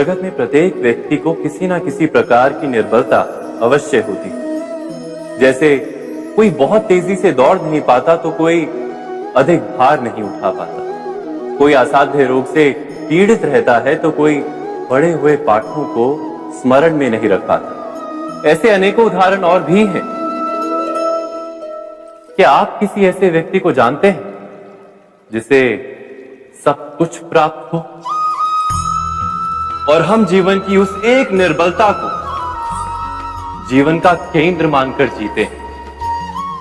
जगत में प्रत्येक व्यक्ति को किसी ना किसी प्रकार की निर्बलता अवश्य होती। जैसे कोई बहुत तेजी से दौड़ नहीं पाता तो कोई अधिक भार नहीं उठा पाता, कोई असाध्य रोग से पीड़ित रहता है तो कोई पढ़े हुए पाठों को स्मरण में नहीं रख पाता। ऐसे अनेकों उदाहरण और भी हैं। क्या आप किसी ऐसे व्यक्ति को जानते हैं जिसे सब कुछ प्राप्त हो और हम जीवन की उस एक निर्बलता को जीवन का केंद्र मानकर जीते हैं?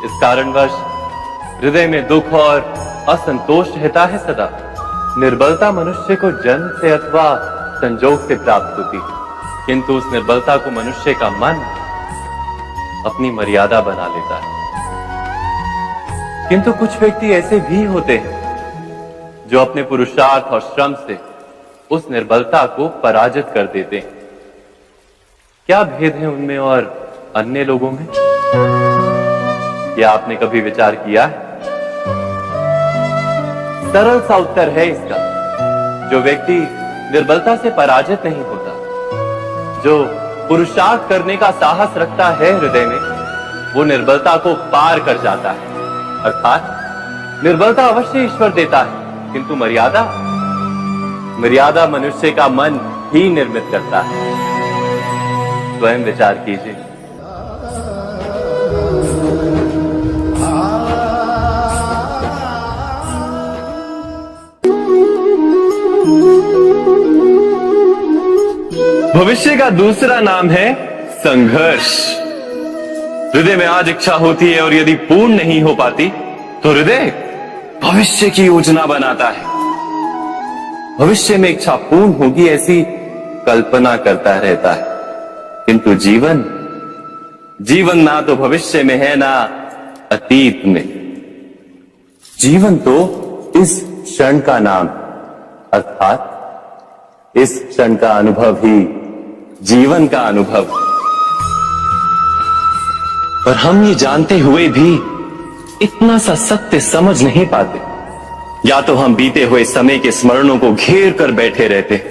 इस कारणवश हृदय में दुख और असंतोष रहता है सदा। निर्बलता मनुष्य को जन्म से अथवा संजोग से प्राप्त होती है, किंतु उस निर्बलता को मनुष्य का मन अपनी मर्यादा बना लेता है। किंतु कुछ व्यक्ति ऐसे भी होते हैं जो अपने पुरुषार्थ और श्रम से उस निर्बलता को पराजित कर देते हैं। क्या भेद है उनमें और अन्य लोगों में? क्या आपने कभी विचार किया है? सरल सा उत्तर है इसका। जो व्यक्ति निर्बलता से पराजित नहीं होता, जो पुरुषार्थ करने का साहस रखता है हृदय में, वो निर्बलता को पार कर जाता है। अर्थात निर्बलता अवश्य ईश्वर देता है, किंतु मर्यादा मनुष्य का मन ही निर्मित करता है। स्वयं विचार कीजिए। भविष्य का दूसरा नाम है संघर्ष। हृदय में आज इच्छा होती है और यदि पूर्ण नहीं हो पाती तो हृदय भविष्य की योजना बनाता है। भविष्य में इच्छा पूर्ण होगी ऐसी कल्पना करता रहता है, किंतु जीवन ना तो भविष्य में है ना अतीत में। जीवन तो इस क्षण का नाम, अर्थात इस क्षण का अनुभव ही जीवन का अनुभव। पर हम ये जानते हुए भी इतना सा सत्य समझ नहीं पाते। या तो हम बीते हुए समय के स्मरणों को घेर कर बैठे रहते,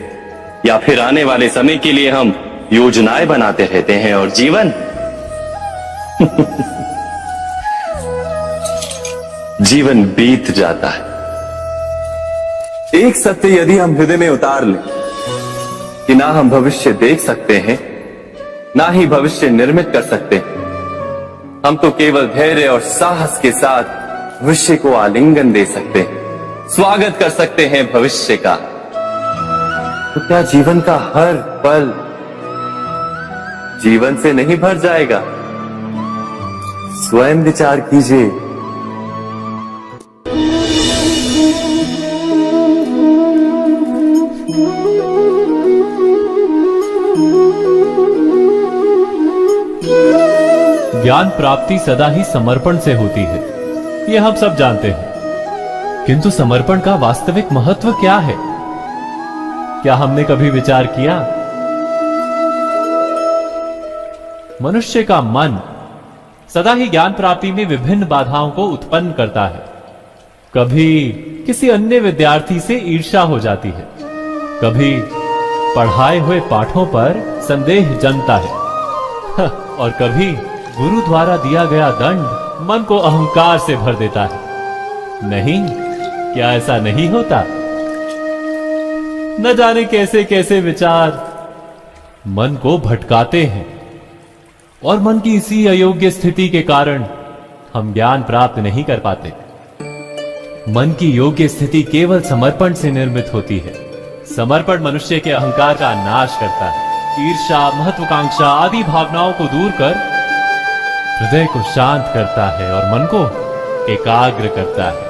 या फिर आने वाले समय के लिए हम योजनाएं बनाते रहते हैं और जीवन जीवन बीत जाता है। एक सत्य यदि हम हृदय में उतार लें कि ना हम भविष्य देख सकते हैं, ना ही भविष्य निर्मित कर सकते हैं, हम तो केवल धैर्य और साहस के साथ भविष्य को आलिंगन दे सकते हैं, स्वागत कर सकते हैं भविष्य का। तो क्या जीवन का हर पल जीवन से नहीं भर जाएगा? स्वयं विचार कीजिए। ज्ञान प्राप्ति सदा ही समर्पण से होती है, यह हम सब जानते हैं। किंतु समर्पण का वास्तविक महत्व क्या है? क्या हमने कभी विचार किया? मनुष्य का मन सदा ही ज्ञान प्राप्ति में विभिन्न बाधाओं को उत्पन्न करता है। कभी किसी अन्य विद्यार्थी से ईर्ष्या हो जाती है, कभी पढ़ाए हुए पाठों पर संदेह जमता है और कभी गुरु द्वारा दिया गया दंड मन को अहंकार से भर देता है। नहीं, क्या ऐसा नहीं होता? न जाने कैसे कैसे विचार मन को भटकाते हैं और मन की इसी अयोग्य स्थिति के कारण हम ज्ञान प्राप्त नहीं कर पाते। मन की योग्य स्थिति केवल समर्पण से निर्मित होती है। समर्पण मनुष्य के अहंकार का नाश करता है, ईर्ष्या, महत्वाकांक्षा आदि भावनाओं को दूर कर हृदय को शांत करता है और मन को एकाग्र करता है।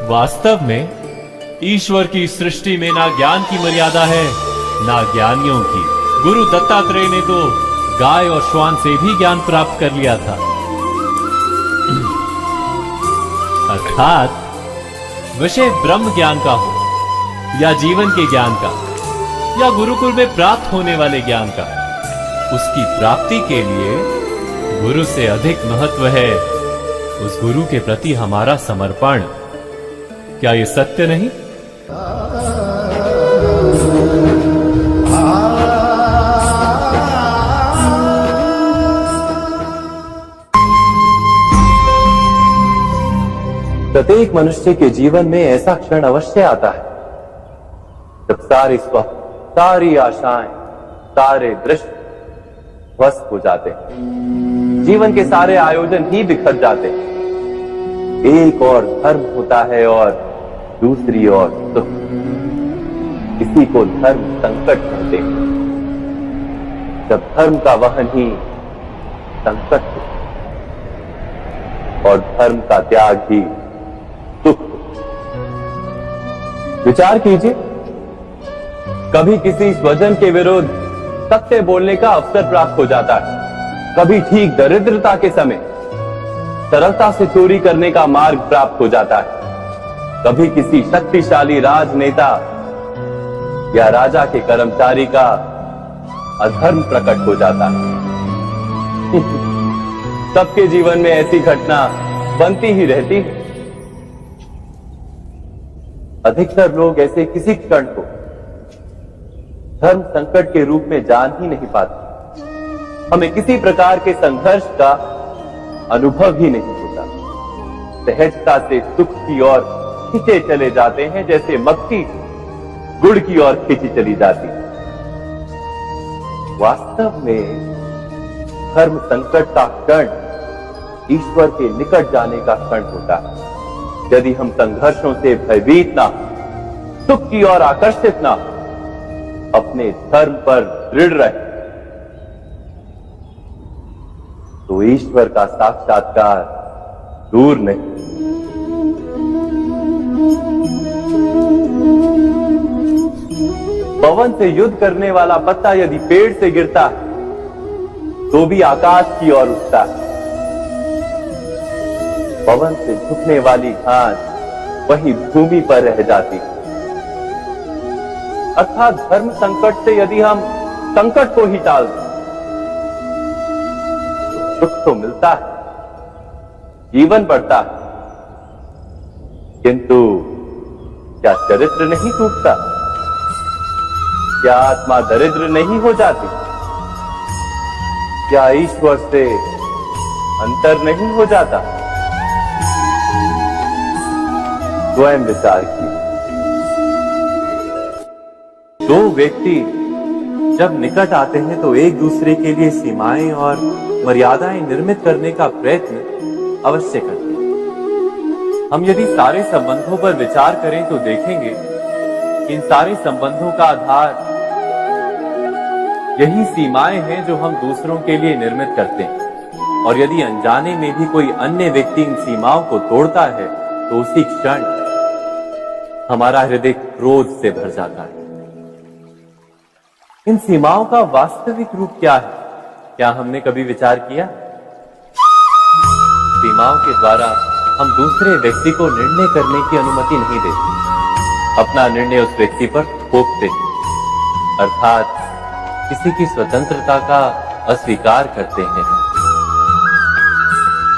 वास्तव में ईश्वर की सृष्टि में ना ज्ञान की मर्यादा है ना ज्ञानियों की। गुरु दत्तात्रेय ने तो गाय और श्वान से भी ज्ञान प्राप्त कर लिया था। अर्थात विषय ब्रह्म ज्ञान का हो या जीवन के ज्ञान का या गुरुकुल में प्राप्त होने वाले ज्ञान का, उसकी प्राप्ति के लिए गुरु से अधिक महत्व है उस गुरु के प्रति हमारा समर्पण। क्या ये सत्य नहीं? प्रत्येक मनुष्य के जीवन में ऐसा क्षण अवश्य आता है जब सारे स्वप्न, सारी आशाएं, सारे दृश्य ध्वस्त हो जाते हैं। जीवन के सारे आयोजन ही बिखर जाते हैं। एक और धर्म होता है और दूसरी ओर सुख। इसी को धर्म संकट कहते हैं। जब धर्म का वहन ही संकट हो और धर्म का त्याग ही सुख हो। विचार कीजिए, कभी किसी स्वजन के विरुद्ध सत्य बोलने का अवसर प्राप्त हो जाता है, कभी ठीक दरिद्रता के समय सरलता से चोरी करने का मार्ग प्राप्त हो जाता है, कभी किसी शक्तिशाली राजनेता या राजा के कर्मचारी का अधर्म प्रकट हो जाता है। सबके जीवन में ऐसी घटना बनती ही रहती है। अधिकतर लोग ऐसे किसी क्षण को धर्म संकट के रूप में जान ही नहीं पाते। हमें किसी प्रकार के संघर्ष का अनुभव ही नहीं होता। सहजता से सुख की ओर खींचे चले जाते हैं, जैसे मक्खी गुड़ की ओर खींची चली जाती है। वास्तव में धर्म संकट का क्षण ईश्वर के निकट जाने का क्षण होता है। यदि हम संघर्षों से भयभीत ना, सुख की ओर आकर्षित ना, अपने धर्म पर दृढ़ रहे, तो ईश्वर का साक्षात्कार दूर नहीं। पवन से युद्ध करने वाला पत्ता यदि पेड़ से गिरता है तो भी आकाश की ओर उठता है। पवन से झुकने वाली घास वही भूमि पर रह जाती है। अर्थात धर्म संकट से यदि हम संकट को ही टाल दें तो सुख तो मिलता है, जीवन बढ़ता है, किंतु क्या चरित्र नहीं टूटता? क्या आत्मा दरिद्र नहीं हो जाती? क्या ईश्वर से अंतर नहीं हो जाता? स्वयं विचार कीजिए। दो व्यक्ति जब निकट आते हैं तो एक दूसरे के लिए सीमाएं और मर्यादाएं निर्मित करने का प्रयत्न अवश्य करते हैं। हम यदि सारे संबंधों पर विचार करें तो देखेंगे कि इन सारे संबंधों का आधार यही सीमाएं हैं जो हम दूसरों के लिए निर्मित करते हैं। और यदि अनजाने में भी कोई अन्य व्यक्ति इन सीमाओं को तोड़ता है तो उसी क्षण हमारा हृदय क्रोध से भर जाता है। इन सीमाओं का वास्तविक रूप क्या है? क्या हमने कभी विचार किया? सीमाओं के द्वारा हम दूसरे व्यक्ति को निर्णय करने की अनुमति नहीं देते। अपना निर्णय उस व्यक्ति पर थोपते हैं, अर्थात किसी की स्वतंत्रता का अस्वीकार करते हैं।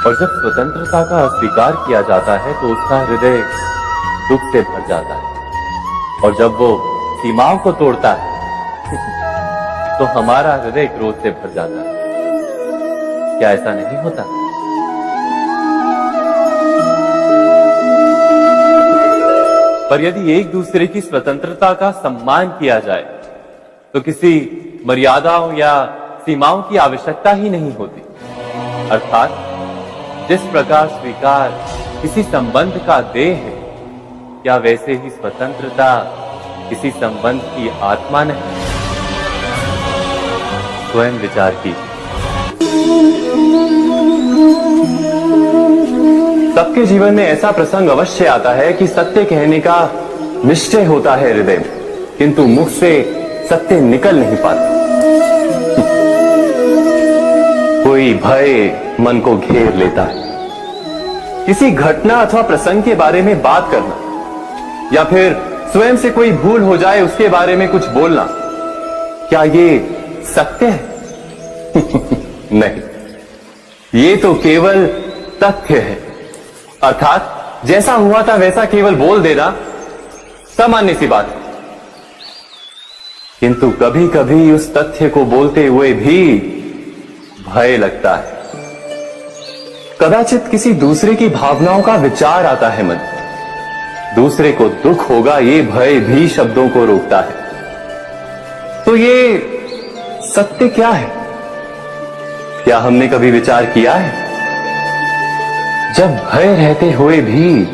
और जब स्वतंत्रता का अस्वीकार किया जाता है तो उसका हृदय दुख से भर जाता है। और जब वो सीमाओं को तोड़ता है तो हमारा हृदय क्रोध से भर जाता है। क्या ऐसा नहीं होता? पर यदि एक दूसरे की स्वतंत्रता का सम्मान किया जाए तो किसी मर्यादाओं या सीमाओं की आवश्यकता ही नहीं होती। अर्थात जिस प्रकार स्वीकार किसी संबंध का देह है, क्या वैसे ही स्वतंत्रता किसी संबंध की आत्मा नहीं? स्वयं विचार कीजिए। सबके जीवन में ऐसा प्रसंग अवश्य आता है कि सत्य कहने का निश्चय होता है हृदय में, किंतु मुख से सत्य निकल नहीं पाता। कोई भय मन को घेर लेता है। किसी घटना अथवा प्रसंग के बारे में बात करना या फिर स्वयं से कोई भूल हो जाए उसके बारे में कुछ बोलना, क्या ये सत्य है? नहीं, ये तो केवल तथ्य है। अर्थात जैसा हुआ था वैसा केवल बोल देना सामान्य सी बात है। किंतु कभी कभी उस तथ्य को बोलते हुए भी भय लगता है। कदाचित किसी दूसरे की भावनाओं का विचार आता है मन, दूसरे को दुख होगा ये भय भी शब्दों को रोकता है। तो ये सत्य क्या है? क्या हमने कभी विचार किया है? जब भय रहते हुए भी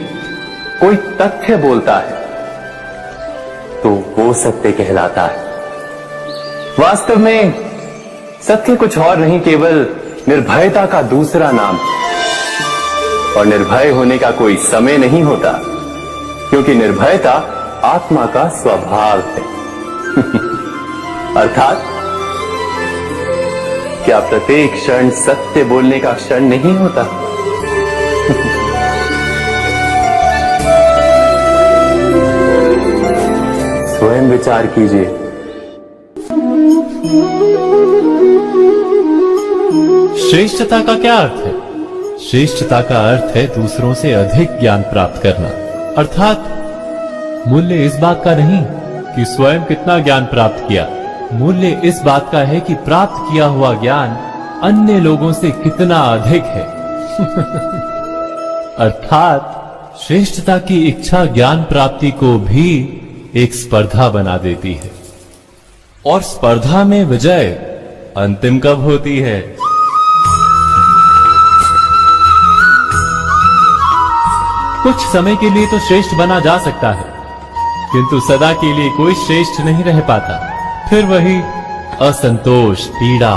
कोई तथ्य बोलता है तो वो सत्य कहलाता है। वास्तव में सत्य कुछ और नहीं, केवल निर्भयता का दूसरा नाम है। और निर्भय होने का कोई समय नहीं होता, क्योंकि निर्भयता आत्मा का स्वभाव है। अर्थात क्या प्रत्येक क्षण सत्य बोलने का क्षण नहीं होता? स्वयं विचार कीजिए। श्रेष्ठता का क्या अर्थ है? श्रेष्ठता का अर्थ है दूसरों से अधिक ज्ञान प्राप्त करना। अर्थात मूल्य इस बात का नहीं कि स्वयं कितना ज्ञान प्राप्त किया, मूल्य इस बात का है कि प्राप्त किया हुआ ज्ञान अन्य लोगों से कितना अधिक है। अर्थात श्रेष्ठता की इच्छा ज्ञान प्राप्ति को भी एक स्पर्धा बना देती है। और स्पर्धा में विजय अंतिम कब होती है? कुछ समय के लिए तो श्रेष्ठ बना जा सकता है, किंतु सदा के लिए कोई श्रेष्ठ नहीं रह पाता। फिर वही असंतोष, पीड़ा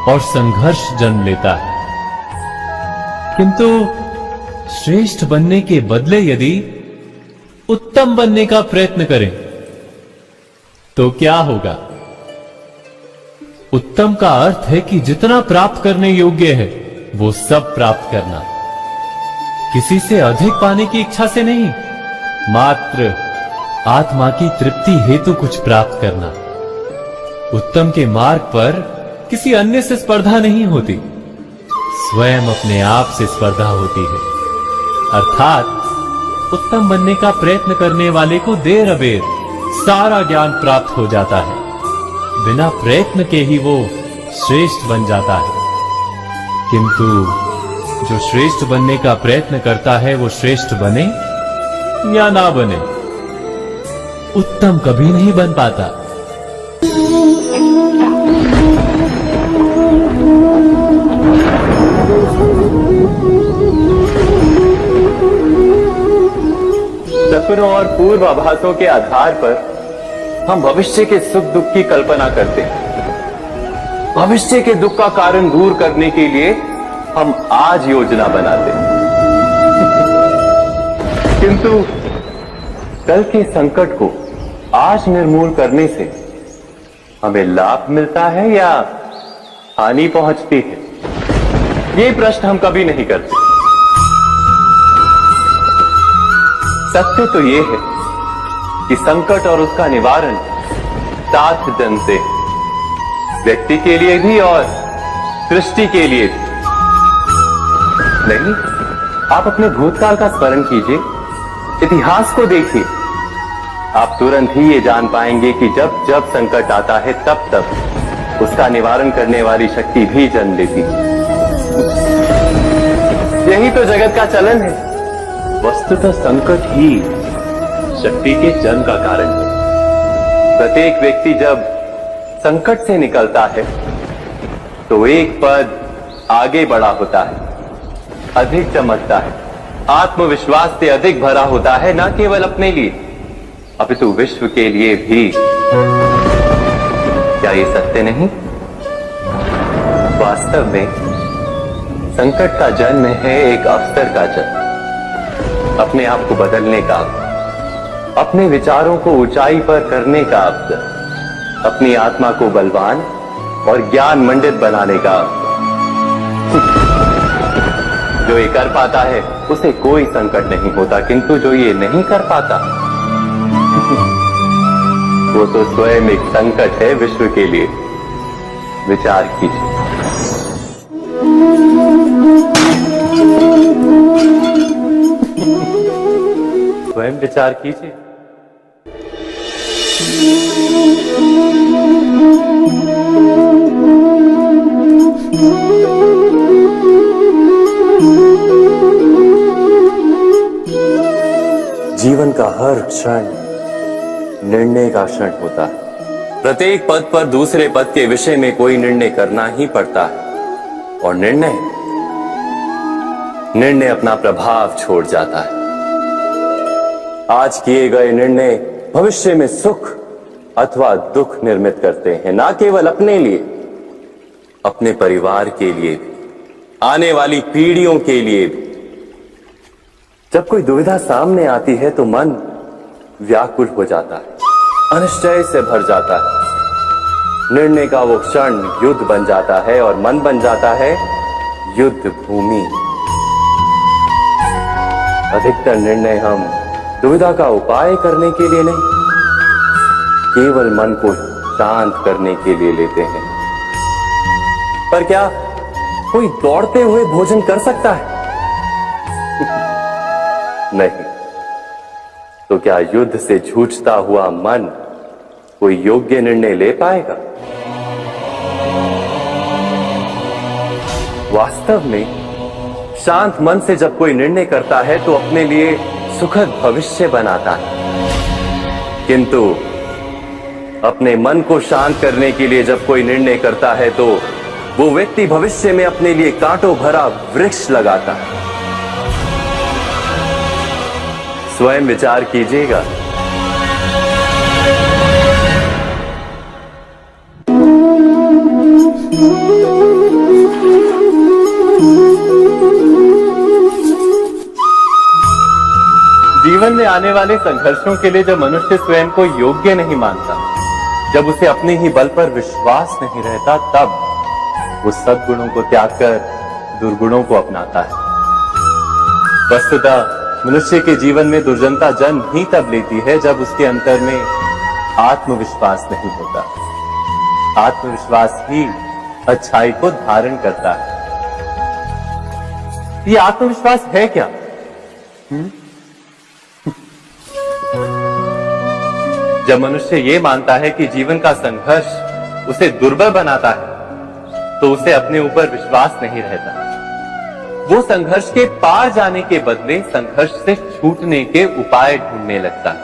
और संघर्ष जन्म लेता है। किंतु श्रेष्ठ बनने के बदले यदि उत्तम बनने का प्रयत्न करें तो क्या होगा? उत्तम का अर्थ है कि जितना प्राप्त करने योग्य है वो सब प्राप्त करना, किसी से अधिक पाने की इच्छा से नहीं, मात्र आत्मा की तृप्ति हेतु कुछ प्राप्त करना। उत्तम के मार्ग पर किसी अन्य से स्पर्धा नहीं होती, स्वयं अपने आप से स्पर्धा होती है। अर्थात उत्तम बनने का प्रयत्न करने वाले को देर अबेर सारा ज्ञान प्राप्त हो जाता है, बिना प्रयत्न के ही वो श्रेष्ठ बन जाता है। किंतु जो श्रेष्ठ बनने का प्रयत्न करता है वो श्रेष्ठ बने या ना बने, उत्तम कभी नहीं बन पाता। सपनों और पूर्वाभासों के आधार पर हम भविष्य के सुख दुख की कल्पना करते हैं। भविष्य के दुख का कारण दूर करने के लिए हम आज योजना बनाते हैं। किंतु कल के संकट को आज निर्मूल करने से हमें लाभ मिलता है या हानि पहुंचती है? ये प्रश्न हम कभी नहीं करते। सत्य तो ये है कि संकट और उसका निवारण साथ जन से, व्यक्ति के लिए भी और सृष्टि के लिए भी। नहीं, आप अपने भूतकाल का स्मरण कीजिए, इतिहास को देखिए, आप तुरंत ही ये जान पाएंगे कि जब जब संकट आता है तब तब उसका निवारण करने वाली शक्ति भी जन्म लेती है। यही तो जगत का चलन है। वस्तुतः संकट ही शक्ति के जन्म का कारण है। प्रत्येक व्यक्ति जब संकट से निकलता है तो एक पद आगे बढ़ा होता है, अधिक चमकता है, आत्मविश्वास से अधिक भरा होता है, न केवल अपने लिए अपितु विश्व के लिए भी। क्या ये सत्य नहीं? वास्तव में संकट का जन्म है एक अवसर का जन्म, अपने आप को बदलने का, अपने विचारों को ऊंचाई पर करने का अवसर, अपनी आत्मा को बलवान और ज्ञान मंडित बनाने का अवसर। जो ये कर पाता है उसे कोई संकट नहीं होता, किंतु जो ये नहीं कर पाता वो तो स्वयं एक संकट है विश्व के लिए। विचार कीजिए। स्वयं विचार कीजिए। का हर क्षण निर्णय का क्षण होता है। प्रत्येक पद पर दूसरे पद के विषय में कोई निर्णय करना ही पड़ता है और निर्णय अपना प्रभाव छोड़ जाता है। आज किए गए निर्णय भविष्य में सुख अथवा दुख निर्मित करते हैं, ना केवल अपने लिए, अपने परिवार के लिए भी, आने वाली पीढ़ियों के लिए भी। जब कोई दुविधा सामने आती है तो मन व्याकुल हो जाता है, अनिश्चय से भर जाता है। निर्णय का वो क्षण युद्ध बन जाता है और मन बन जाता है युद्ध भूमि। अधिकतर निर्णय हम दुविधा का उपाय करने के लिए नहीं, केवल मन को शांत करने के लिए लेते हैं। पर क्या कोई दौड़ते हुए भोजन कर सकता है? नहीं। तो क्या युद्ध से जूझता हुआ मन कोई योग्य निर्णय ले पाएगा? वास्तव में शांत मन से जब कोई निर्णय करता है तो अपने लिए सुखद भविष्य बनाता है, किंतु अपने मन को शांत करने के लिए जब कोई निर्णय करता है तो वो व्यक्ति भविष्य में अपने लिए कांटों भरा वृक्ष लगाता है। स्वयं विचार कीजिएगा। जीवन में आने वाले संघर्षों के लिए जब मनुष्य स्वयं को योग्य नहीं मानता, जब उसे अपने ही बल पर विश्वास नहीं रहता, तब वो सद्गुणों को त्याग कर दुर्गुणों को अपनाता है। वस्तुतः मनुष्य के जीवन में दुर्जनता जन्म ही तब लेती है जब उसके अंतर में आत्मविश्वास नहीं होता। आत्मविश्वास ही अच्छाई को धारण करता है। ये आत्मविश्वास है क्या? जब मनुष्य ये मानता है कि जीवन का संघर्ष उसे दुर्बल बनाता है, तो उसे अपने ऊपर विश्वास नहीं रहता। वो संघर्ष के पार जाने के बदले संघर्ष से छूटने के उपाय ढूंढने लगता है।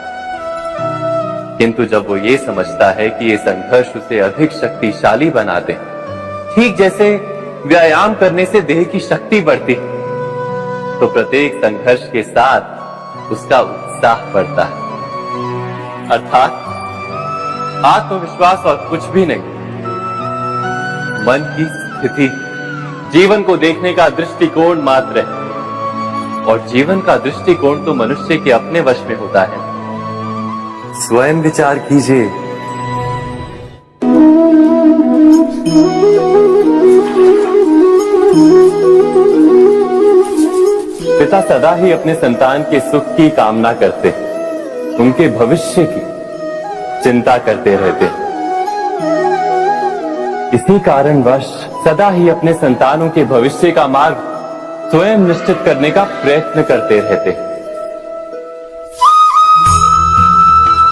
किंतु जब वो ये समझता है कि ये संघर्ष उसे अधिक शक्तिशाली बनाते, ठीक जैसे व्यायाम करने से देह की शक्ति बढ़ती, तो प्रत्येक संघर्ष के साथ उसका उत्साह बढ़ता है। अर्थात आत्मविश्वास और कुछ भी नहीं, मन की स्थिति, जीवन को देखने का दृष्टिकोण मात्र है। और जीवन का दृष्टिकोण तो मनुष्य के अपने वश में होता है। स्वयं विचार कीजिए। पिता सदा ही अपने संतान के सुख की कामना करते हैं, उनके भविष्य की चिंता करते रहते हैं। इसी कारणवश सदा ही अपने संतानों के भविष्य का मार्ग स्वयं निश्चित करने का प्रयत्न करते रहते हैं।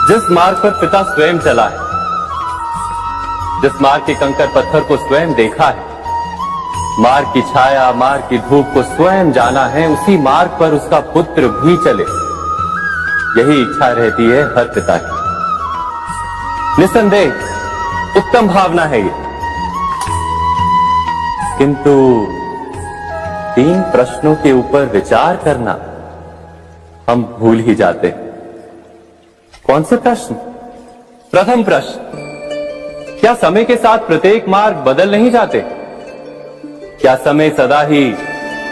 जिस मार्ग पर पिता स्वयं चला है, जिस मार्ग के कंकर पत्थर को स्वयं देखा है, मार्ग की छाया, मार्ग की धूप को स्वयं जाना है, उसी मार्ग पर उसका पुत्र भी चले, यही इच्छा रहती है हर पिता की। निसंदेह उत्तम भावना है ये। किंतु 3 प्रश्नों के ऊपर विचार करना हम भूल ही जाते हैं। कौन से प्रश्न? प्रथम प्रश्न, क्या समय के साथ प्रत्येक मार्ग बदल नहीं जाते? क्या समय सदा ही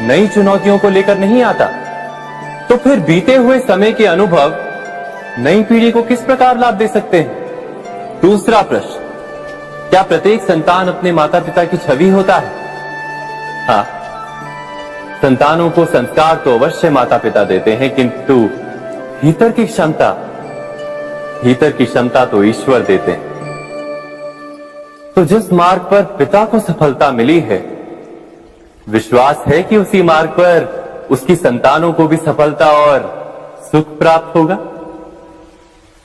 नई चुनौतियों को लेकर नहीं आता? तो फिर बीते हुए समय के अनुभव नई पीढ़ी को किस प्रकार लाभ दे सकते हैं? दूसरा प्रश्न, क्या प्रत्येक संतान अपने माता पिता की छवि होता है? हाँ, संतानों को संस्कार तो अवश्य माता पिता देते हैं, किंतु भीतर की क्षमता तो ईश्वर देते हैं। तो जिस मार्ग पर पिता को सफलता मिली है, विश्वास है कि उसी मार्ग पर उसकी संतानों को भी सफलता और सुख प्राप्त होगा।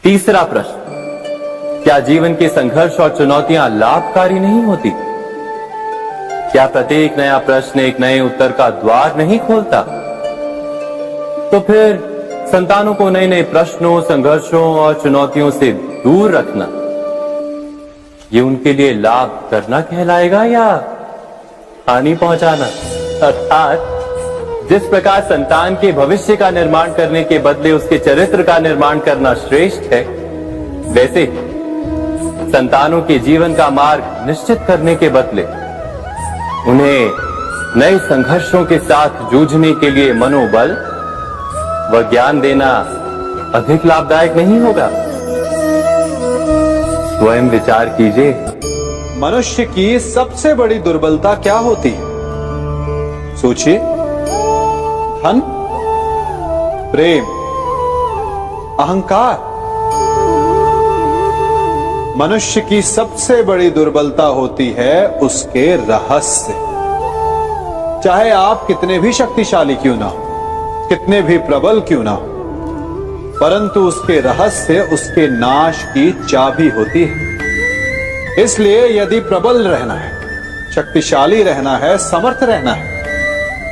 तीसरा प्रश्न, क्या जीवन के संघर्ष और चुनौतियां लाभकारी नहीं होती? क्या प्रत्येक नया प्रश्न एक नए उत्तर का द्वार नहीं खोलता? तो फिर संतानों को नए नए प्रश्नों, संघर्षों और चुनौतियों से दूर रखना, ये उनके लिए लाभ करना कहलाएगा या हानि पहुंचाना? अर्थात जिस प्रकार संतान के भविष्य का निर्माण करने के बदले उसके चरित्र का निर्माण करना श्रेष्ठ है, वैसे संतानों के जीवन का मार्ग निश्चित करने के बदले उन्हें नए संघर्षों के साथ जूझने के लिए मनोबल व ज्ञान देना अधिक लाभदायक नहीं होगा? स्वयं विचार कीजिए। मनुष्य की सबसे बड़ी दुर्बलता क्या होती है? सोचिए। धन, प्रेम, अहंकार। मनुष्य की सबसे बड़ी दुर्बलता होती है उसके रहस्य। चाहे आप कितने भी शक्तिशाली क्यों ना हो, कितने भी प्रबल क्यों ना हो, परंतु उसके रहस्य उसके नाश की चाबी होती है। इसलिए यदि प्रबल रहना है, शक्तिशाली रहना है, समर्थ रहना है,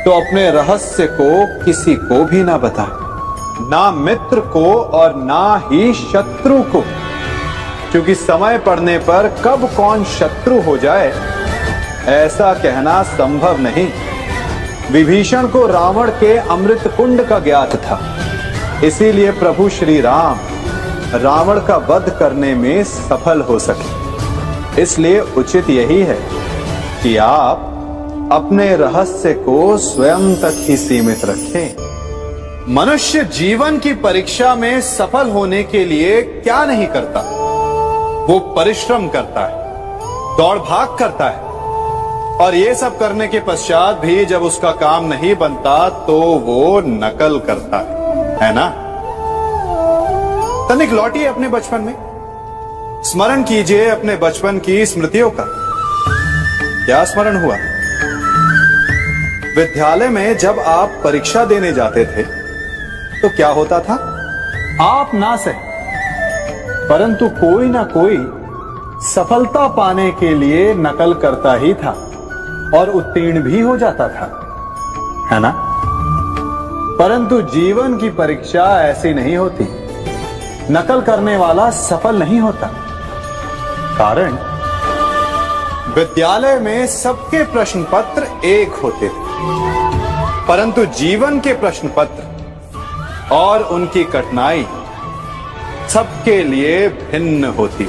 तो अपने रहस्य को किसी को भी ना बताएं, ना मित्र को और ना ही शत्रु को, क्योंकि समय पड़ने पर कब कौन शत्रु हो जाए ऐसा कहना संभव नहीं। विभीषण को रावण के अमृत कुंड का ज्ञात था, इसीलिए प्रभु श्री राम रावण का वध करने में सफल हो सके। इसलिए उचित यही है कि आप अपने रहस्य को स्वयं तक ही सीमित रखें। मनुष्य जीवन की परीक्षा में सफल होने के लिए क्या नहीं करता? वो परिश्रम करता है, दौड़ भाग करता है, और ये सब करने के पश्चात भी जब उसका काम नहीं बनता तो वो नकल करता है ना? तनिक लौटिए अपने बचपन में, स्मरण कीजिए अपने बचपन की स्मृतियों का। क्या स्मरण हुआ? विद्यालय में जब आप परीक्षा देने जाते थे तो क्या होता था? आप ना सही, परंतु कोई ना कोई सफलता पाने के लिए नकल करता ही था और उत्तीर्ण भी हो जाता था, है ना? परंतु जीवन की परीक्षा ऐसी नहीं होती। नकल करने वाला सफल नहीं होता। कारण विद्यालय में सबके प्रश्न पत्र एक होते थे, परंतु जीवन के प्रश्न पत्र और उनकी कठिनाई सबके लिए भिन्न होती,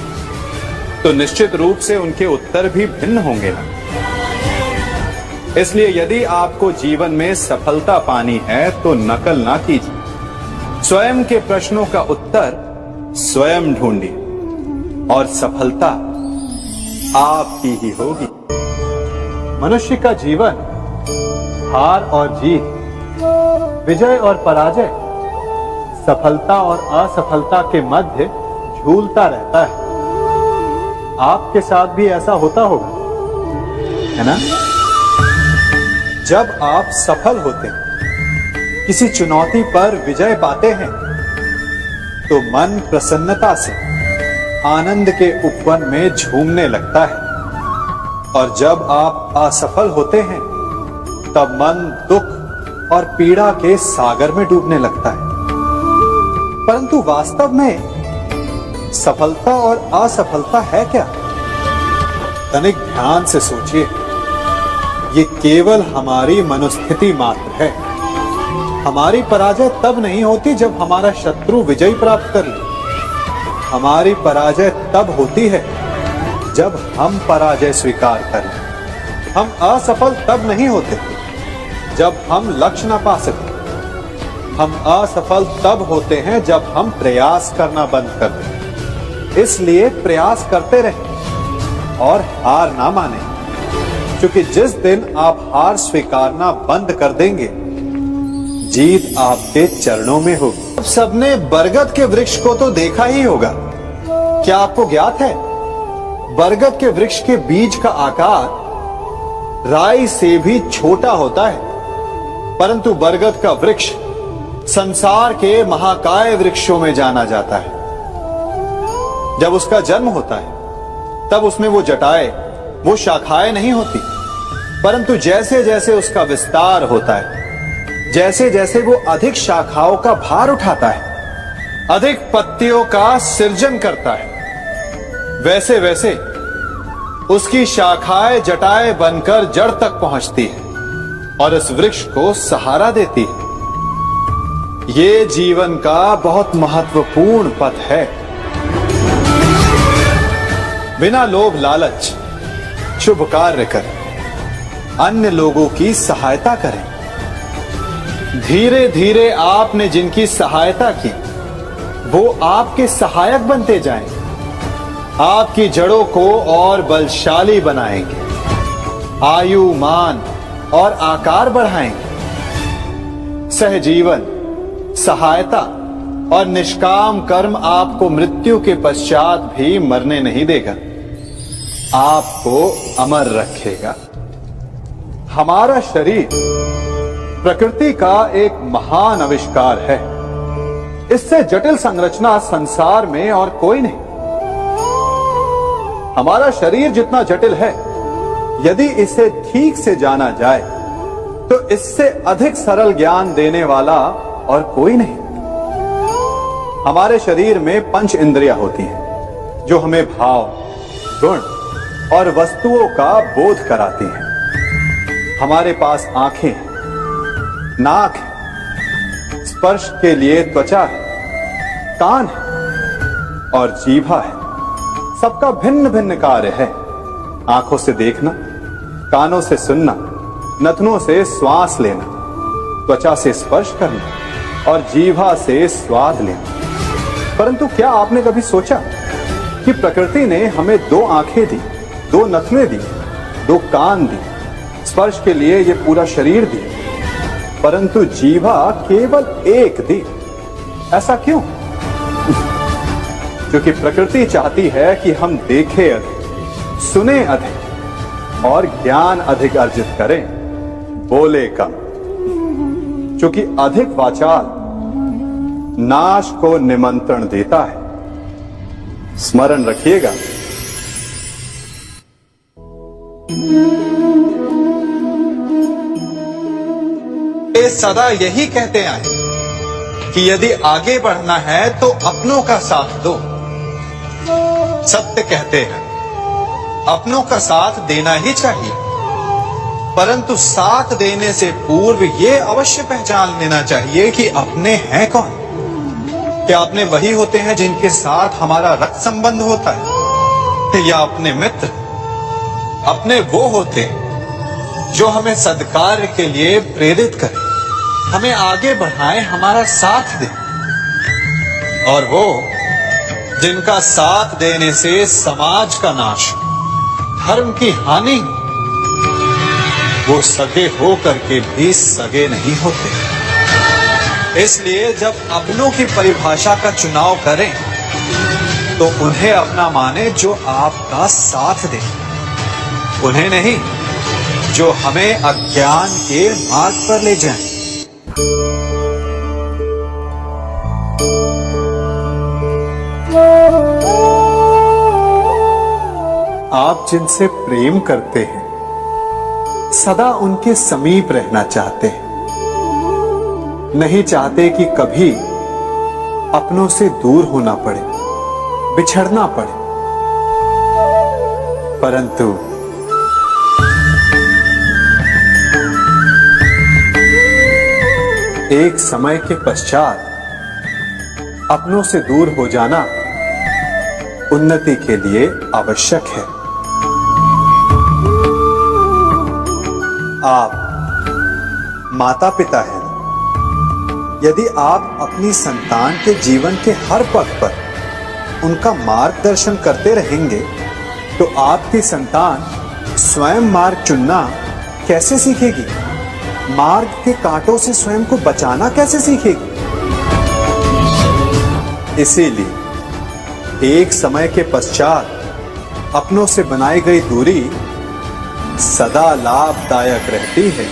तो निश्चित रूप से उनके उत्तर भी भिन्न होंगे ना। इसलिए यदि आपको जीवन में सफलता पानी है तो नकल ना कीजिए, स्वयं के प्रश्नों का उत्तर स्वयं ढूंढिए और सफलता आपकी ही होगी। मनुष्य का जीवन हार और जीत, विजय और पराजय, सफलता और असफलता के मध्य झूलता रहता है। आपके साथ भी ऐसा होता होगा, है ना? जब आप सफल होते हैं, किसी चुनौती पर विजय पाते हैं, तो मन प्रसन्नता से आनंद के उपवन में झूमने लगता है, और जब आप असफल होते हैं तब मन दुख और पीड़ा के सागर में डूबने लगता है। परंतु वास्तव में सफलता और असफलता है क्या? तनिक ध्यान से सोचिए। ये केवल हमारी मनोस्थिति मात्र है। हमारी पराजय तब नहीं होती जब हमारा शत्रु विजय प्राप्त कर ले। हमारी पराजय तब होती है जब हम पराजय स्वीकार कर लें। हम असफल तब नहीं होते जब हम लक्ष्य न पा सके। हम असफल तब होते हैं जब हम प्रयास करना बंद कर दें। इसलिए प्रयास करते रहें और हार ना माने, क्योंकि जिस दिन आप हार स्वीकारना बंद कर देंगे, जीत आपके चरणों में होगी। अब सबने बरगद के वृक्ष को तो देखा ही होगा। क्या आपको ज्ञात है बरगद के वृक्ष के बीज का आकार राई से भी छोटा होता है, परंतु बरगद का वृक्ष संसार के महाकाय वृक्षों में जाना जाता है। जब उसका जन्म होता है तब उसमें वो जटाएं, वो शाखाएं नहीं होती, परंतु जैसे जैसे उसका विस्तार होता है जैसे जैसे वो अधिक शाखाओं का भार उठाता है, अधिक पत्तियों का सृजन करता है, वैसे वैसे उसकी शाखाएं जटाएं बनकर जड़ तक पहुंचती है और इस वृक्ष को सहारा देती है। ये जीवन का बहुत महत्वपूर्ण पथ है। बिना लोभ लालच शुभ कार्य करें, अन्य लोगों की सहायता करें। धीरे धीरे आपने जिनकी सहायता की वो आपके सहायक बनते जाएं, आपकी जड़ों को और बलशाली बनाएंगे, आयु मान और आकार बढ़ाएंगे। सहजीवन, सहायता और निष्काम कर्म आपको मृत्यु के पश्चात भी मरने नहीं देगा, आपको अमर रखेगा। हमारा शरीर प्रकृति का एक महान आविष्कार है। इससे जटिल संरचना संसार में और कोई नहीं। हमारा शरीर जितना जटिल है, यदि इसे ठीक से जाना जाए तो इससे अधिक सरल ज्ञान देने वाला और कोई नहीं। हमारे शरीर में 5 इंद्रियां होती हैं जो हमें भाव, गुण और वस्तुओं का बोध कराती हैं। हमारे पास आंखें हैं, नाक है, स्पर्श के लिए त्वचा है, कान है और जीभा है। सबका भिन्न भिन्न कार्य है। आंखों से देखना, कानों से सुनना, नथनों से श्वास लेना, त्वचा से स्पर्श करना और जीभा से स्वाद लेना। परंतु क्या आपने कभी सोचा कि प्रकृति ने हमें 2 आंखें दी, 2 नथने दी, 2 कान दी, स्पर्श के लिए ये पूरा शरीर दिया, परंतु जीभा केवल 1 दी? ऐसा क्यों? क्योंकि प्रकृति चाहती है कि हम देखें अधिक, सुने अधिक और ज्ञान अधिक अर्जित करें, बोले कम। क्योंकि अधिक वाचाल नाश को निमंत्रण देता है। स्मरण रखिएगा। ये सदा यही कहते आए कि यदि आगे बढ़ना है तो अपनों का साथ दो। सत्य कहते हैं, अपनों का साथ देना ही चाहिए, परंतु साथ देने से पूर्व ये अवश्य पहचान लेना चाहिए कि अपने हैं कौन। क्या अपने वही होते हैं जिनके साथ हमारा रक्त संबंध होता है, या अपने मित्र? अपने वो होते हैं जो हमें सद्कार्य के लिए प्रेरित करें, हमें आगे बढ़ाएं, हमारा साथ दें। और वो जिनका साथ देने से समाज का नाश, धर्म की हानि, वो सगे हो करके भी सगे नहीं होते। इसलिए जब अपनों की परिभाषा का चुनाव करें तो उन्हें अपना माने जो आपका साथ दे, उन्हें नहीं जो हमें अज्ञान के मार्ग पर ले जाएं। आप जिनसे प्रेम करते हैं सदा उनके समीप रहना चाहते हैं, नहीं चाहते कि कभी अपनों से दूर होना पड़े, बिछड़ना पड़े। परंतु एक समय के पश्चात अपनों से दूर हो जाना उन्नति के लिए आवश्यक है। आप माता पिता हैं। यदि आप अपनी संतान के जीवन के हर पग पर उनका मार्गदर्शन करते रहेंगे तो आपकी संतान स्वयं मार्ग चुनना कैसे सीखेगी? मार्ग के कांटों से स्वयं को बचाना कैसे सीखेगी? इसीलिए एक समय के पश्चात अपनों से बनाई गई दूरी सदा लाभदायक रहती है।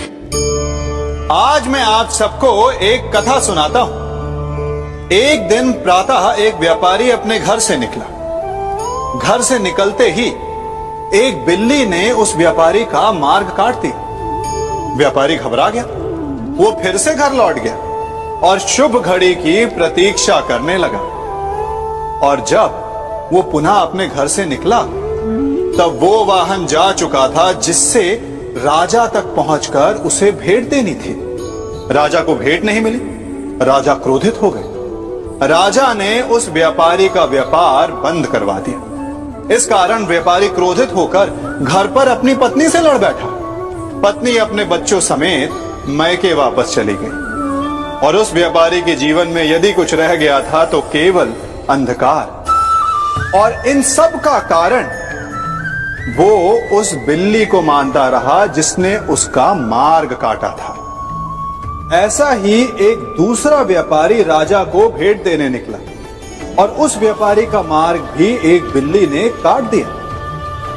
आज मैं आप सबको एक कथा सुनाता हूं। एक दिन प्रातः एक व्यापारी अपने घर से निकला। घर से निकलते ही एक बिल्ली ने उस व्यापारी का मार्ग काट दिया। व्यापारी घबरा गया। वो फिर से घर लौट गया और शुभ घड़ी की प्रतीक्षा करने लगा। और जब वो पुनः अपने घर से निकला तब वो वाहन जा चुका था जिससे राजा तक पहुंचकर उसे भेंट देनी थी। राजा को भेंट नहीं मिली। राजा क्रोधित हो गए। राजा ने उस व्यापारी का व्यापार बंद करवा दिया। इस कारण व्यापारी क्रोधित होकर घर पर अपनी पत्नी से लड़ बैठा। पत्नी अपने बच्चों समेत मैके वापस चली गई और उस व्यापारी के जीवन में यदि कुछ रह गया था तो केवल अंधकार। और इन सब का कारण वो उस बिल्ली को मानता रहा जिसने उसका मार्ग काटा था। ऐसा ही एक दूसरा व्यापारी राजा को भेंट देने निकला और उस व्यापारी का मार्ग भी एक बिल्ली ने काट दिया।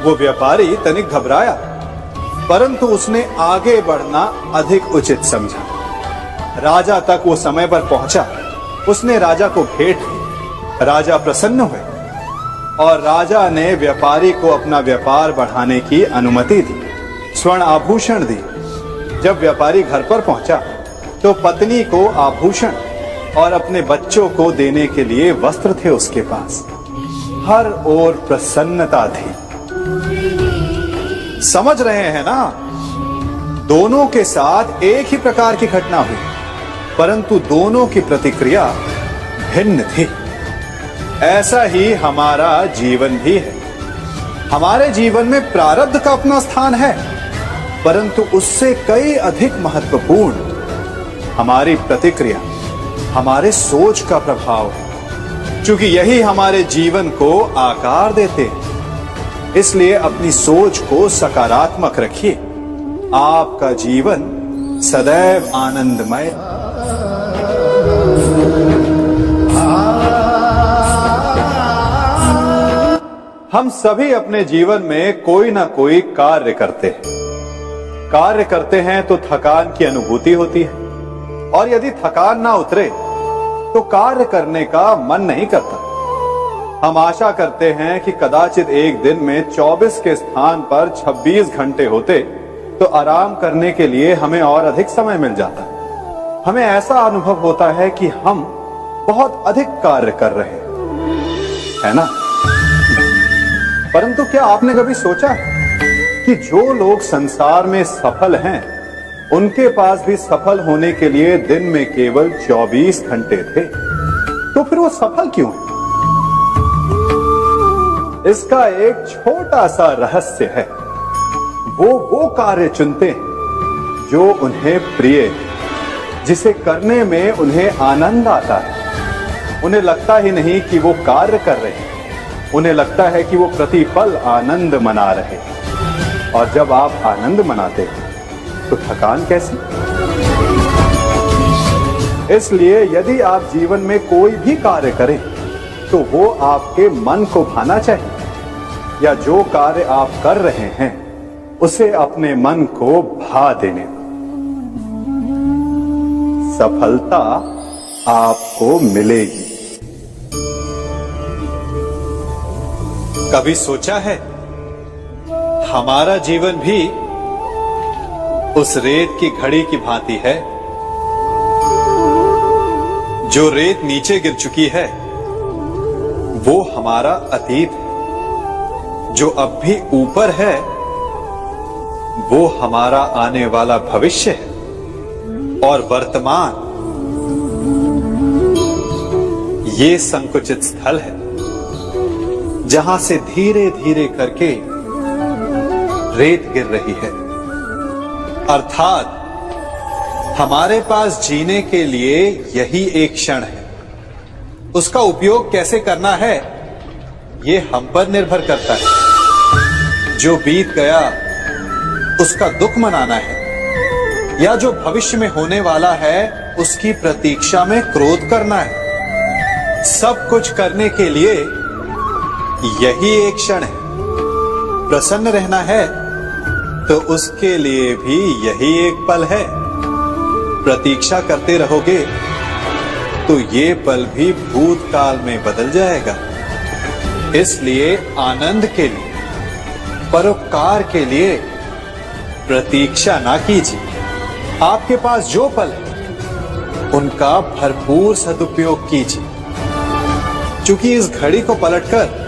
वो व्यापारी तनिक घबराया, परंतु उसने आगे बढ़ना अधिक उचित समझा। राजा तक वो समय पर पहुंचा। उसने राजा को भेंट दी। राजा प्रसन्न हुए और राजा ने व्यापारी को अपना व्यापार बढ़ाने की अनुमति दी, स्वर्ण आभूषण दी। जब व्यापारी घर पर पहुंचा तो पत्नी को आभूषण और अपने बच्चों को देने के लिए वस्त्र थे उसके पास। हर ओर प्रसन्नता थी। समझ रहे हैं ना? दोनों के साथ एक ही प्रकार की घटना हुई, परंतु दोनों की प्रतिक्रिया भिन्न थी। ऐसा ही हमारा जीवन भी है। हमारे जीवन में प्रारब्ध का अपना स्थान है, परंतु उससे कई अधिक महत्वपूर्ण हमारी प्रतिक्रिया, हमारे सोच का प्रभाव है, क्योंकि यही हमारे जीवन को आकार देते हैं। इसलिए अपनी सोच को सकारात्मक रखिए। आपका जीवन सदैव आनंदमय। हम सभी अपने जीवन में कोई ना कोई कार्य करते हैं तो थकान की अनुभूति होती है, और यदि थकान ना उतरे तो कार्य करने का मन नहीं करता। हम आशा करते हैं कि कदाचित एक दिन में 24 के स्थान पर 26 घंटे होते तो आराम करने के लिए हमें और अधिक समय मिल जाता। हमें ऐसा अनुभव होता है कि हम बहुत अधिक कार्य कर रहे हैं, है ना? परंतु क्या आपने कभी सोचा है कि जो लोग संसार में सफल हैं, उनके पास भी सफल होने के लिए दिन में केवल 24 घंटे थे? तो फिर वो सफल क्यों है? इसका एक छोटा सा रहस्य है। वो कार्य चुनते हैं जो उन्हें प्रिय है, जिसे करने में उन्हें आनंद आता है। उन्हें लगता ही नहीं कि वो कार्य कर रहे हैं, उन्हें लगता है कि वो प्रतिपल आनंद मना रहे हैं। और जब आप आनंद मनाते हैं तो थकान कैसी? इसलिए यदि आप जीवन में कोई भी कार्य करें तो वो आपके मन को भाना चाहिए, या जो कार्य आप कर रहे हैं उसे अपने मन को भा देने दो। सफलता आपको मिलेगी। कभी सोचा है हमारा जीवन भी उस रेत की घड़ी की भांति है? जो रेत नीचे गिर चुकी है वो हमारा अतीत है, जो अब भी ऊपर है वो हमारा आने वाला भविष्य है, और वर्तमान ये संकुचित स्थल है जहां से धीरे धीरे करके रेत गिर रही है। अर्थात हमारे पास जीने के लिए यही एक क्षण है। उसका उपयोग कैसे करना है ये हम पर निर्भर करता है। जो बीत गया उसका दुख मनाना है, या जो भविष्य में होने वाला है उसकी प्रतीक्षा में क्रोध करना है। सब कुछ करने के लिए यही एक क्षण है। प्रसन्न रहना है तो उसके लिए भी यही एक पल है। प्रतीक्षा करते रहोगे तो ये पल भी भूतकाल में बदल जाएगा। इसलिए आनंद के लिए, परोपकार के लिए प्रतीक्षा ना कीजिए, आपके पास जो पल है उनका भरपूर सदुपयोग कीजिए, क्योंकि इस घड़ी को पलटकर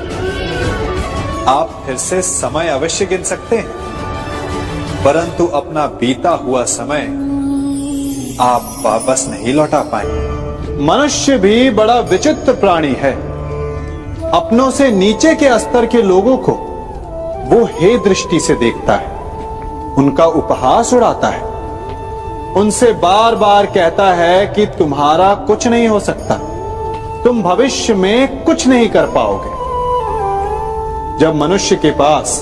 आप फिर से समय अवश्य गिन सकते हैं, परंतु अपना बीता हुआ समय आप वापस नहीं लौटा पाएंगे। मनुष्य भी बड़ा विचित्र प्राणी है। अपनों से नीचे के स्तर के लोगों को वो हे दृष्टि से देखता है, उनका उपहास उड़ाता है, उनसे बार बार कहता है कि तुम्हारा कुछ नहीं हो सकता, तुम भविष्य में कुछ नहीं कर पाओगे। जब मनुष्य के पास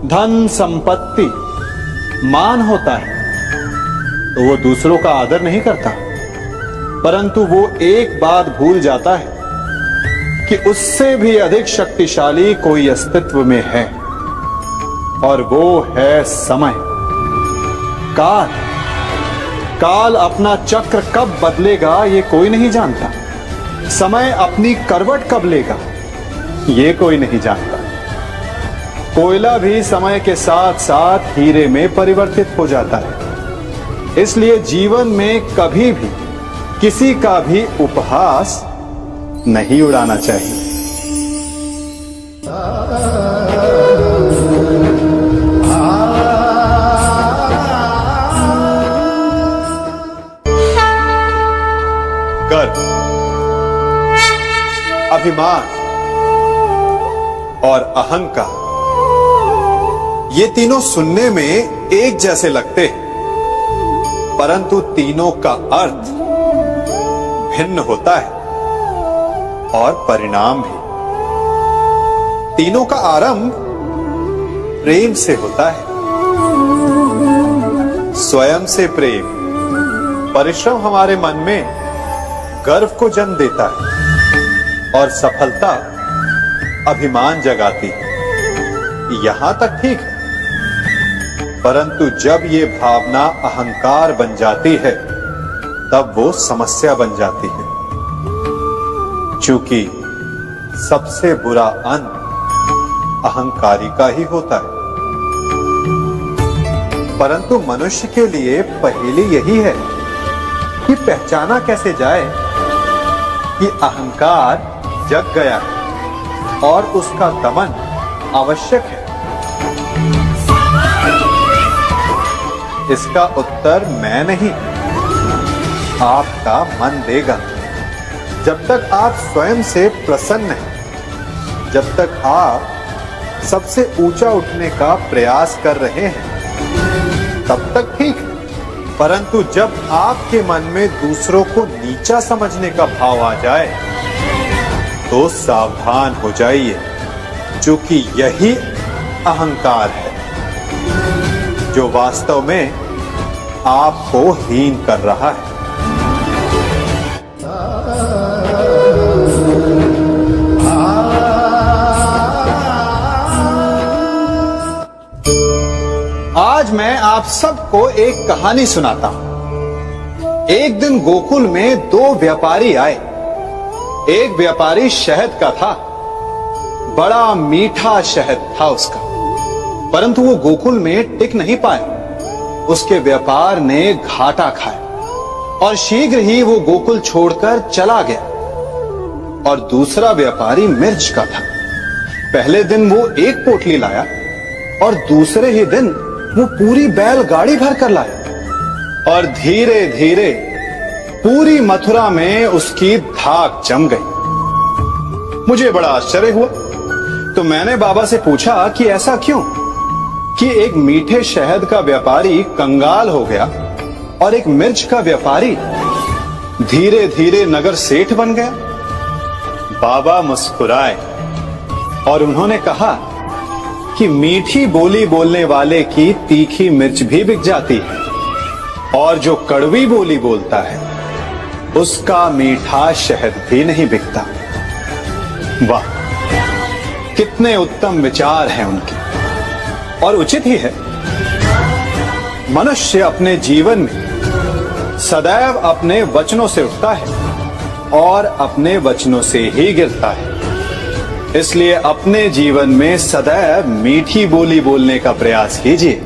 धन, संपत्ति, मान होता है तो वो दूसरों का आदर नहीं करता, परंतु वो एक बात भूल जाता है कि उससे भी अधिक शक्तिशाली कोई अस्तित्व में है, और वो है समय। काल काल अपना चक्र कब बदलेगा ये कोई नहीं जानता। समय अपनी करवट कब लेगा ये कोई नहीं जानता। कोयला भी समय के साथ साथ हीरे में परिवर्तित हो जाता है। इसलिए जीवन में कभी भी किसी का भी उपहास नहीं उड़ाना चाहिए। गर्व, अभिमान और अहंकार, ये तीनों सुनने में एक जैसे लगते हैं, परंतु तीनों का अर्थ भिन्न होता है और परिणाम भी। तीनों का आरंभ प्रेम से होता है। स्वयं से प्रेम, परिश्रम हमारे मन में गर्व को जन्म देता है और सफलता अभिमान जगाती है। यहां तक ठीक है, परंतु जब ये भावना अहंकार बन जाती है तब वो समस्या बन जाती है, क्योंकि सबसे बुरा अंत अहंकारी का ही होता है। परंतु मनुष्य के लिए पहेली यही है कि पहचाना कैसे जाए कि अहंकार जग गया है और उसका दमन आवश्यक है। इसका उत्तर मैं नहीं, आपका मन देगा। जब तक आप स्वयं से प्रसन्न हैं, जब तक आप सबसे ऊंचा उठने का प्रयास कर रहे हैं, तब तक ठीक है। परंतु जब आपके मन में दूसरों को नीचा समझने का भाव आ जाए तो सावधान हो जाइए, क्योंकि यही अहंकार है जो वास्तव में आपको हीन कर रहा है। आज मैं आप सबको एक कहानी सुनाता हूं। एक दिन गोकुल में दो व्यापारी आए। एक व्यापारी शहद का था, बड़ा मीठा शहद था उसका, परंतु वो गोकुल में टिक नहीं पाया। उसके व्यापार ने घाटा खाया और शीघ्र ही वो गोकुल छोड़कर चला गया। और दूसरा व्यापारी मिर्च का था। पहले दिन वो एक पोटली लाया और दूसरे ही दिन वो पूरी बैलगाड़ी भर कर लाया, और धीरे धीरे पूरी मथुरा में उसकी धाक जम गई। मुझे बड़ा आश्चर्य हुआ, तो मैंने बाबा से पूछा कि ऐसा क्यों कि एक मीठे शहद का व्यापारी कंगाल हो गया और एक मिर्च का व्यापारी धीरे धीरे नगर सेठ बन गया। बाबा मुस्कुराए और उन्होंने कहा कि मीठी बोली बोलने वाले की तीखी मिर्च भी बिक जाती है, और जो कड़वी बोली बोलता है उसका मीठा शहद भी नहीं बिकता। वाह, कितने उत्तम विचार हैं उनके, और उचित ही है। मनुष्य अपने जीवन में सदैव अपने वचनों से उठता है और अपने वचनों से ही गिरता है। इसलिए अपने जीवन में सदैव मीठी बोली बोलने का प्रयास कीजिए,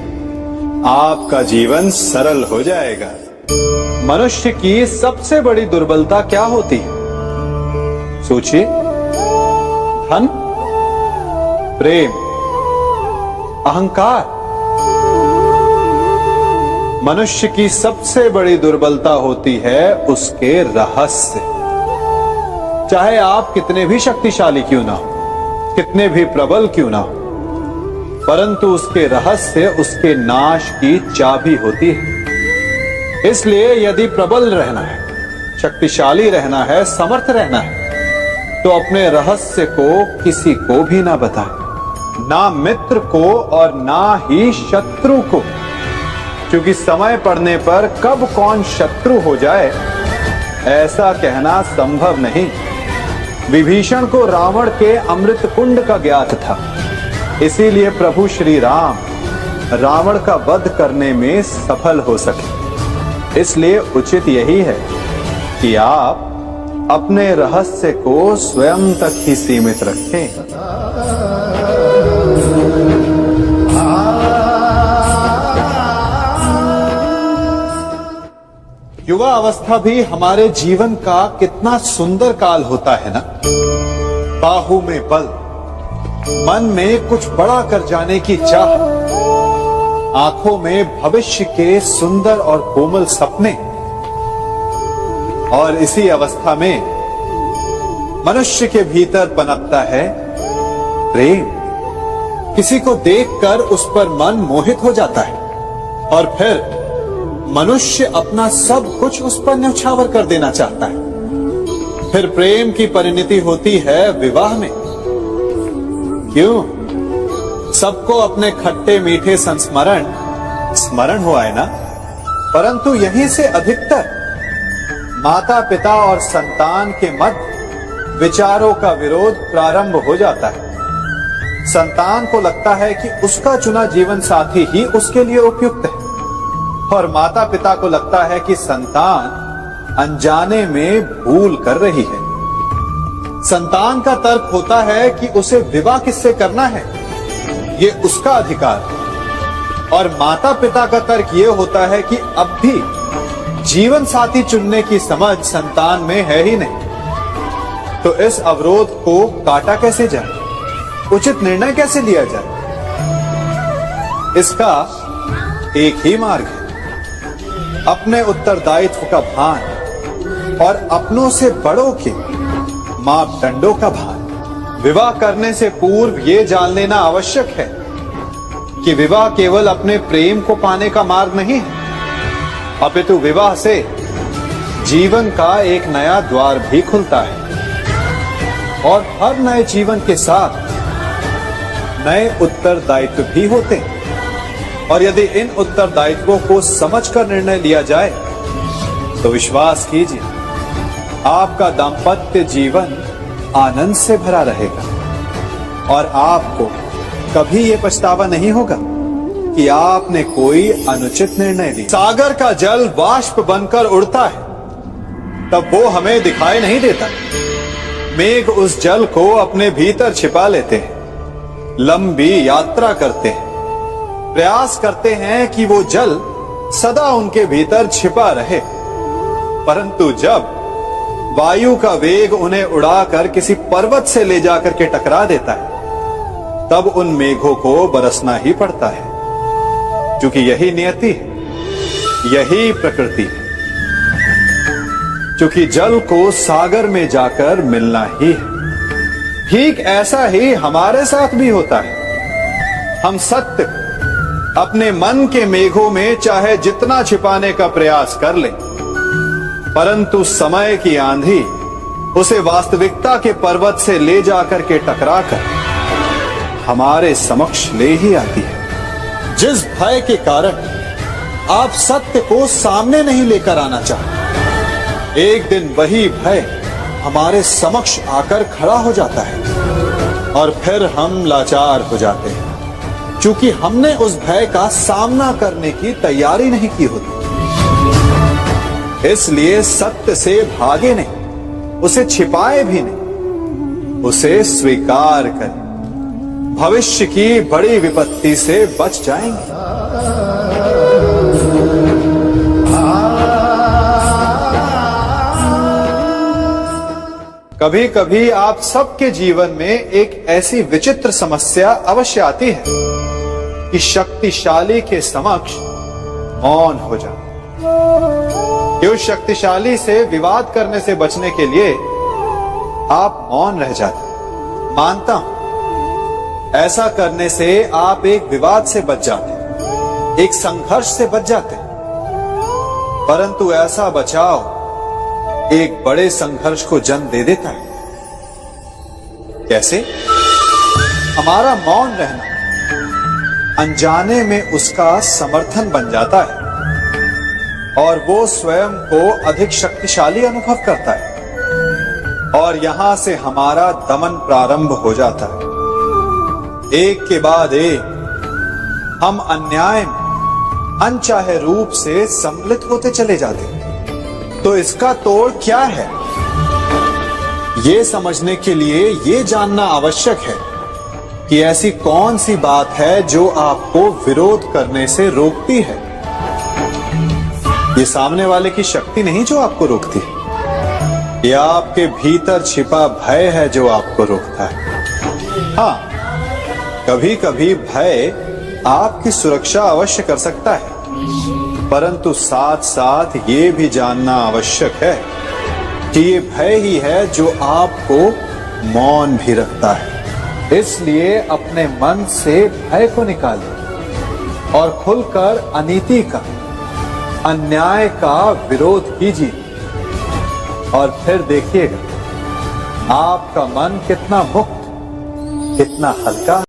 आपका जीवन सरल हो जाएगा। मनुष्य की सबसे बड़ी दुर्बलता क्या होती है? सोचिए। धन, प्रेम, अहंकार। मनुष्य की सबसे बड़ी दुर्बलता होती है उसके रहस्य। चाहे आप कितने भी शक्तिशाली क्यों ना हो, कितने भी प्रबल क्यों ना हो, परंतु उसके रहस्य उसके नाश की चाबी होती है। इसलिए यदि प्रबल रहना है, शक्तिशाली रहना है, समर्थ रहना है, तो अपने रहस्य को किसी को भी ना बताएं, ना मित्र को और ना ही शत्रु को, क्योंकि समय पड़ने पर कब कौन शत्रु हो जाए ऐसा कहना संभव नहीं। विभीषण को रावण के अमृत कुंड का ज्ञात था, इसीलिए प्रभु श्री राम रावण का वध करने में सफल हो सके। इसलिए उचित यही है कि आप अपने रहस्य को स्वयं तक ही सीमित रखें। युवा अवस्था भी हमारे जीवन का कितना सुंदर काल होता है ना। बाहु में बल, मन में कुछ बड़ा कर जाने की चाह, आंखों में भविष्य के सुंदर और कोमल सपने। और इसी अवस्था में मनुष्य के भीतर पनपता है प्रेम। किसी को देखकर उस पर मन मोहित हो जाता है और फिर मनुष्य अपना सब कुछ उस पर न्यौछावर कर देना चाहता है। फिर प्रेम की परिणति होती है विवाह में। क्यों? सबको अपने खट्टे मीठे संस्मरण स्मरण हुआ है ना। परंतु यहीं से अधिकतर माता पिता और संतान के मध्य विचारों का विरोध प्रारंभ हो जाता है। संतान को लगता है कि उसका चुना जीवन साथी ही उसके लिए उपयुक्त है, और माता पिता को लगता है कि संतान अनजाने में भूल कर रही है। संतान का तर्क होता है कि उसे विवाह किससे करना है, ये उसका अधिकार है। और माता पिता का तर्क ये होता है कि अब भी जीवन साथी चुनने की समझ संतान में है ही नहीं। तो इस अवरोध को काटा कैसे जाए, उचित निर्णय कैसे लिया जाए? इसका एक ही मार्ग है, अपने उत्तरदायित्व का भान और अपनों से बड़ों के मापदंडों का भान। विवाह करने से पूर्व ये जान लेना आवश्यक है कि विवाह केवल अपने प्रेम को पाने का मार्ग नहीं है, अपितु विवाह से जीवन का एक नया द्वार भी खुलता है। और हर नए जीवन के साथ नए उत्तरदायित्व भी होते हैं। और यदि इन उत्तरदायित्वों को समझकर निर्णय लिया जाए तो विश्वास कीजिए आपका दाम्पत्य जीवन आनंद से भरा रहेगा और आपको कभी ये पछतावा नहीं होगा कि आपने कोई अनुचित निर्णय लिया। सागर का जल बाष्प बनकर उड़ता है, तब वो हमें दिखाई नहीं देता। मेघ उस जल को अपने भीतर छिपा लेते हैं, लंबी यात्रा करते हैं, प्रयास करते हैं कि वो जल सदा उनके भीतर छिपा रहे। परंतु जब वायु का वेग उन्हें उड़ाकर किसी पर्वत से ले जाकर के टकरा देता है, तब उन मेघों को बरसना ही पड़ता है, क्योंकि यही नियति है, यही प्रकृति है। क्योंकि जल को सागर में जाकर मिलना ही है। ठीक ऐसा ही हमारे साथ भी होता है। हम सत्य अपने मन के मेघों में चाहे जितना छिपाने का प्रयास कर लें, परंतु समय की आंधी उसे वास्तविकता के पर्वत से ले जाकर के टकराकर हमारे समक्ष ले ही आती है। जिस भय के कारण आप सत्य को सामने नहीं लेकर आना चाहते, एक दिन वही भय हमारे समक्ष आकर खड़ा हो जाता है और फिर हम लाचार हो जाते हैं, क्योंकि हमने उस भय का सामना करने की तैयारी नहीं की होती। इसलिए सत्य से भागे नहीं, उसे छिपाए भी नहीं, उसे स्वीकार करें। भविष्य की बड़ी विपत्ति से बच जाएंगे। कभी कभी आप सबके जीवन में एक ऐसी विचित्र समस्या अवश्य आती है कि शक्तिशाली के समक्ष मौन हो जाए। कि उस शक्तिशाली से विवाद करने से बचने के लिए आप मौन रह जाते। मानता हूं ऐसा करने से आप एक विवाद से बच जाते, एक संघर्ष से बच जाते, परंतु ऐसा बचाव एक बड़े संघर्ष को जन्म दे देता है। कैसे? हमारा मौन रहना अनजाने में उसका समर्थन बन जाता है और वो स्वयं को अधिक शक्तिशाली अनुभव करता है और यहां से हमारा दमन प्रारंभ हो जाता है। एक के बाद एक हम अन्याय में अनचाहे रूप से सम्मिलित होते चले जाते हैं। तो इसका तोड़ क्या है? ये समझने के लिए ये जानना आवश्यक है कि ऐसी कौन सी बात है जो आपको विरोध करने से रोकती है। ये सामने वाले की शक्ति नहीं जो आपको रोकती है, यह आपके भीतर छिपा भय है जो आपको रोकता है। हाँ, कभी कभी भय आपकी सुरक्षा अवश्य कर सकता है, परंतु साथ साथ ये भी जानना आवश्यक है कि ये भय ही है जो आपको मौन भी रखता है। इसलिए अपने मन से भय को निकालिए और खुलकर अनीति का, अन्याय का विरोध कीजिए और फिर देखिएगा आपका मन कितना मुक्त, कितना हल्का।